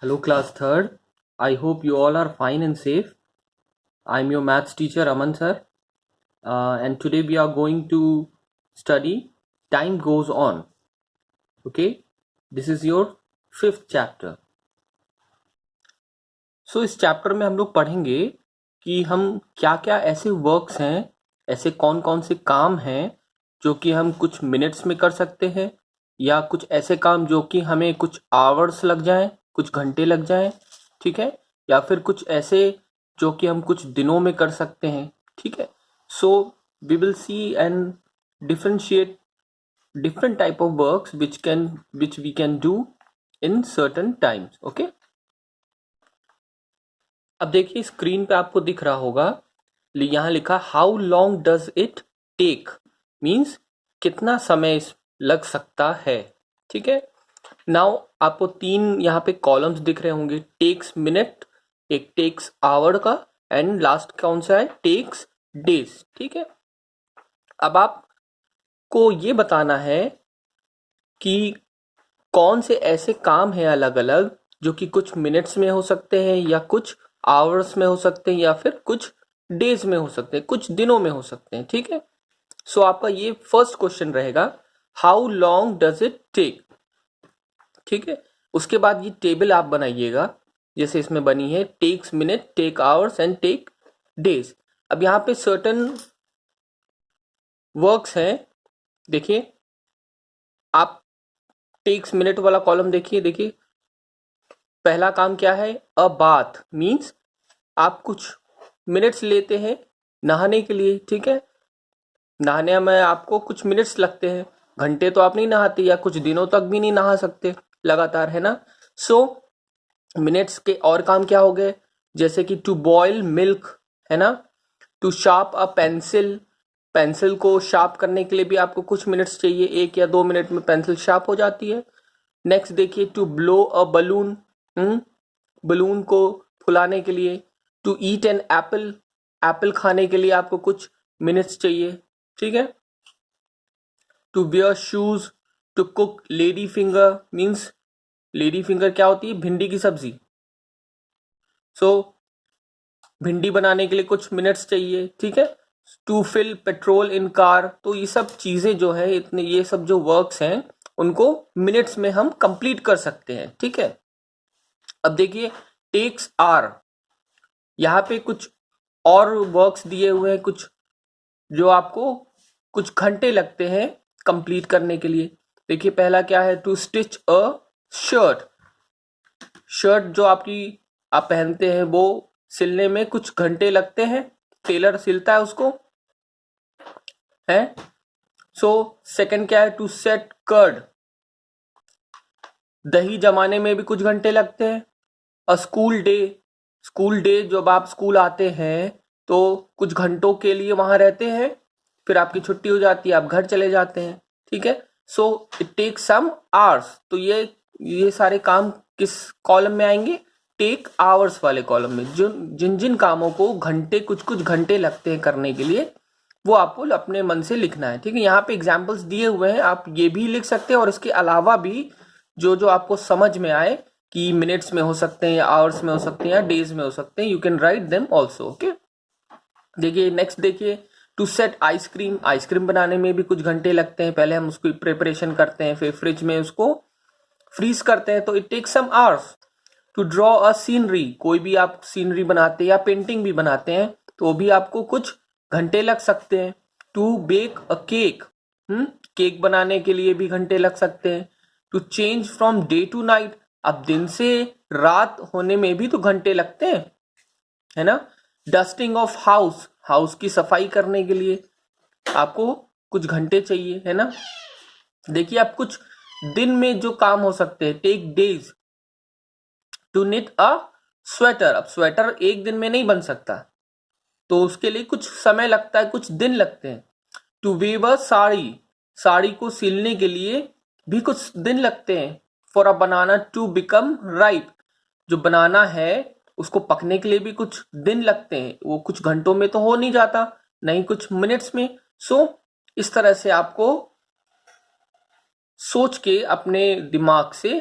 Hello, class third. I hope you all are fine and safe. I'm your maths teacher, Aman sir, and today we are going to study Time Goes On. Okay, this is your fifth chapter. So इस chapter में हम लोग पढ़ेंगे कि हम क्या क्या ऐसे वर्क्स हैं, ऐसे कौन कौन से काम हैं जो कि हम कुछ मिनट्स में कर सकते हैं, या कुछ ऐसे काम जो कि हमें कुछ आवर्स लग जाएं, कुछ घंटे लग जाएं, ठीक है, या फिर कुछ ऐसे जो कि हम कुछ दिनों में कर सकते हैं, ठीक है. So we will see and differentiate different type of works which we can do in certain times. Okay, अब देखिए स्क्रीन पे आपको दिख रहा होगा, यहाँ लिखा how long does it take, means कितना समय लग सकता है. ठीक है, नाउ आपको तीन यहाँ पे कॉलम्स दिख रहे होंगे, टेक्स मिनट, एक टेक्स आवर का, एंड लास्ट कौन सा है, टेक्स डेज. ठीक है, अब आपको ये बताना है कि कौन से ऐसे काम हैं अलग अलग जो कि कुछ मिनट्स में हो सकते हैं, या कुछ आवर्स में हो सकते हैं, या फिर कुछ डेज में हो सकते हैं, कुछ दिनों में हो सकते हैं. ठीक है, सो आपका ये फर्स्ट क्वेश्चन रहेगा, how long does it take. ठीक है, उसके बाद ये टेबल आप बनाइएगा जैसे इसमें बनी है, takes minute, take hours and take days. अब यहाँ पे सर्टन वर्क्स हैं, देखिए आप टेक्स मिनट वाला कॉलम देखिए पहला काम क्या है, अ बाथ, मीन्स आप कुछ मिनट्स लेते हैं नहाने के लिए. ठीक है, नहाने में आपको कुछ मिनट्स लगते हैं, घंटे तो आप नहीं नहाते, या कुछ दिनों तक भी नहीं नहा सकते लगातार, है ना. सो मिनट्स के और काम क्या हो गए, जैसे कि टू बॉयल मिल्क, है ना, to sharp a pencil, pencil को शार्प करने के लिए भी आपको कुछ मिनट्स चाहिए, 1 या 2 मिनट में पेंसिल शार्प हो जाती है. नेक्स्ट देखिए, to blow a balloon, balloon को फुलाने के लिए. To eat an apple, apple खाने के लिए आपको कुछ मिनट्स चाहिए. ठीक है, to wear shoes, to cook lady finger, means lady finger क्या होती है, भिंडी की सब्जी. सो भिंडी बनाने के लिए कुछ मिनट्स चाहिए. ठीक है, to fill petrol in car. तो ये सब चीजें जो है, इतने ये सब जो वर्क्स हैं उनको मिनट्स में हम कंप्लीट कर सकते हैं. ठीक है, अब देखिए टेक्स आर, यहाँ पे कुछ और वर्क्स दिए हुए हैं, कुछ जो आपको कुछ घंटे लगते हैं कंप्लीट करने के लिए. देखिए पहला क्या है, to stitch a shirt, shirt जो आपकी आप पहनते हैं वो सिलने में कुछ घंटे लगते हैं, टेलर सिलता है उसको, है. सो सेकंड क्या है, टू सेट कर्ड, दही जमाने में भी कुछ घंटे लगते हैं. अ स्कूल डे, स्कूल डे जब आप स्कूल आते हैं तो कुछ घंटों के लिए वहां रहते हैं, फिर आपकी छुट्टी हो जाती है, आप घर चले जाते हैं. ठीक है, so it take some hours. तो ये सारे काम किस कॉलम में आएंगे, टेक आवर्स वाले कॉलम में. जो जिन जिन कामों को घंटे कुछ कुछ घंटे लगते हैं करने के लिए, वो आपको अपने मन से लिखना है. ठीक है, यहाँ पे एग्जाम्पल्स दिए हुए हैं, आप ये भी लिख सकते हैं, और इसके अलावा भी जो जो आपको समझ में आए कि मिनट्स में हो सकते हैं, या आवर्स में हो सकते हैं, या डेज में हो सकते हैं, you can write them also. Okay, देखिए नेक्स्ट देखिए, टू सेट आइसक्रीम, आइसक्रीम बनाने में भी कुछ घंटे लगते हैं, पहले हम उसकी प्रिपरेशन करते हैं, फिर फ्रिज में उसको फ्रीज करते हैं, तो it take some hours. To draw a scenery, कोई भी आप सीनरी बनाते हैं या पेंटिंग भी बनाते हैं तो भी आपको कुछ घंटे लग सकते हैं. To bake a cake, cake बनाने के लिए भी घंटे लग सकते हैं. To change from day to night, अब दिन से रात होने में भी तो घंटे लगते हैं, है ना. डस्टिंग ऑफ हाउस, हाउस की सफाई करने के लिए आपको कुछ घंटे चाहिए, है ना. देखिए आप कुछ दिन में जो काम हो सकते हैं, take days. To knit a sweater, अब स्वेटर एक दिन में नहीं बन सकता, तो उसके लिए कुछ समय लगता है, कुछ दिन लगते हैं. To weave a sari, sari को सिलने के लिए भी कुछ दिन लगते हैं. For a banana to become ripe, जो बनाना है उसको पकने के लिए भी कुछ दिन लगते हैं, वो कुछ घंटों में तो हो नहीं जाता, नहीं कुछ मिनट्स में. सो इस तरह से आपको सोच के अपने दिमाग से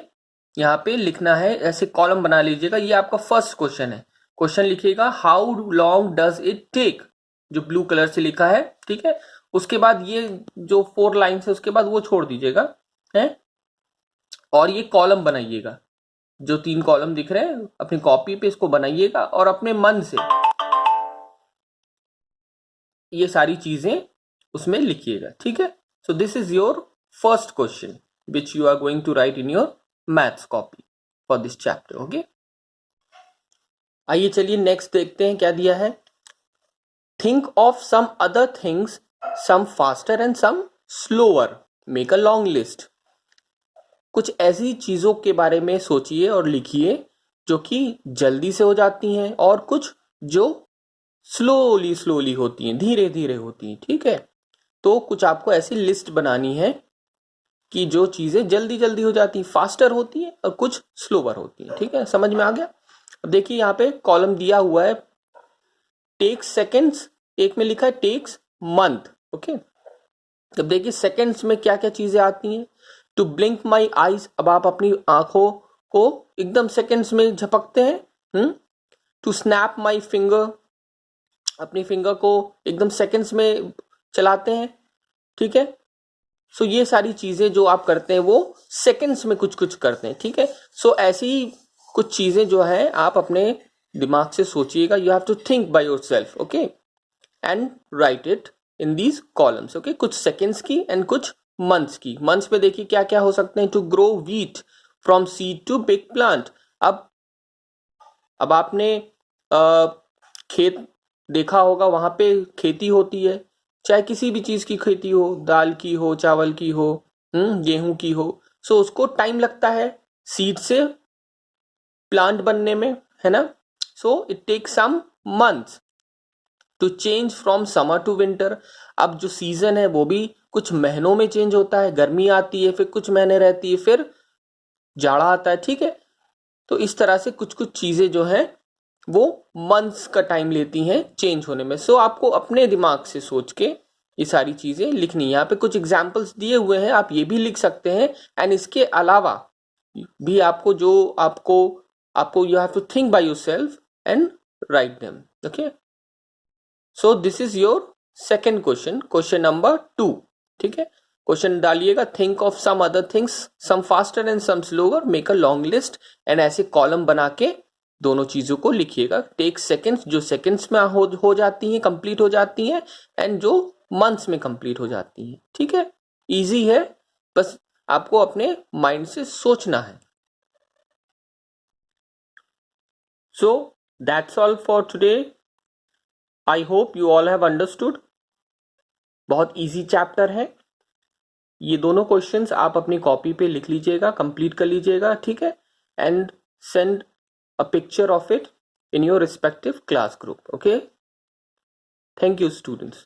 यहाँ पे लिखना है, ऐसे कॉलम बना लीजिएगा। ये आपका फर्स्ट क्वेश्चन है। क्वेश्चन लिखिएगा how long does it take, जो ब्लू कलर से लिखा है, ठीक है। उसके बाद ये जो 4 लाइन्स है उसके बाद वो छोड़ दीजिएगा, है। और ये कॉलम बनाइएगा, जो 3 कॉलम दिख रहे हैं अपनी कॉपी पे इसको बनाइएगा और अपने मन से ये सारी चीजें उसमें लिखिएगा, ठीक है। So this is your first question which you are going to write in your maths copy for this chapter, okay. आइए चलिए नेक्स्ट देखते हैं क्या दिया है। Think of some other things, some faster and some slower, make a long list. कुछ ऐसी चीजों के बारे में सोचिए और लिखिए जो कि जल्दी से हो जाती हैं और कुछ जो स्लोली स्लोली होती हैं, धीरे धीरे होती हैं, ठीक है। तो कुछ आपको ऐसी लिस्ट बनानी है कि जो चीजें जल्दी जल्दी हो जाती हैं, फास्टर होती है, और कुछ स्लोअर होती है, ठीक है। समझ में आ गया। अब देखिए यहाँ पे कॉलम दिया हुआ है टेक्स सेकेंड्स, एक में लिखा है टेक्स मंथ, ओके। अब देखिए सेकेंड्स में क्या क्या चीजें आती हैं। टू ब्लिंक माई आईज, अब आप अपनी आंखों को एकदम सेकेंड्स में झपकते हैं। टू स्नैप माई फिंगर, अपनी फिंगर को एकदम सेकेंड्स में चलाते हैं, ठीक है। सो ये सारी चीजें जो आप करते हैं वो सेकेंड्स में कुछ कुछ करते हैं, ठीक है। सो ऐसी कुछ चीजें जो है आप अपने दिमाग से सोचिएगा। You have to think by yourself, okay, and write it in these columns, okay. कुछ सेकेंड्स की एंड कुछ मंथ्स की। मंथ्स में देखिए क्या क्या हो सकते हैं। To grow wheat from seed to big plant. अब आपने खेत देखा होगा, वहां पे खेती होती है, चाहे किसी भी चीज की खेती हो, दाल की हो, चावल की हो, गेहूं की हो। सो उसको टाइम लगता है सीड से प्लांट बनने में, है ना। So it take some months to change from summer to winter. अब जो सीजन है वो भी कुछ महीनों में चेंज होता है। गर्मी आती है, फिर कुछ महीने रहती है, फिर जाड़ा आता है, ठीक है। तो इस तरह से कुछ कुछ चीजें जो है वो मंथ्स का टाइम लेती हैं चेंज होने में। सो आपको अपने दिमाग से सोच के ये सारी चीजें लिखनी है। यहाँ पे कुछ एग्जाम्पल्स दिए हुए हैं, आप ये भी लिख सकते हैं। एंड इसके अलावा भी आपको जो आपको आपको you have to think by yourself and write them, okay. So this is your second question, question number 2, ठीक है। क्वेश्चन डालिएगा think of some other things, some faster and some slower, make a long list. And ऐसे column बना के दोनों चीजों को लिखिएगा। टेक सेकेंड्स, जो सेकेंड्स में हो जाती हैं, कंप्लीट हो जाती हैं, एंड जो मंथ्स में कंप्लीट हो जाती हैं, ठीक है। इजी है, बस आपको अपने माइंड से सोचना है। So that's all for today. I hope you all have understood. बहुत इजी चैप्टर है। ये दोनों क्वेश्चंस आप अपनी कॉपी पे लिख लीजिएगा, कंप्लीट कर लीजिएगा, ठीक है। And send a picture of it in your respective class group, okay. Thank you students.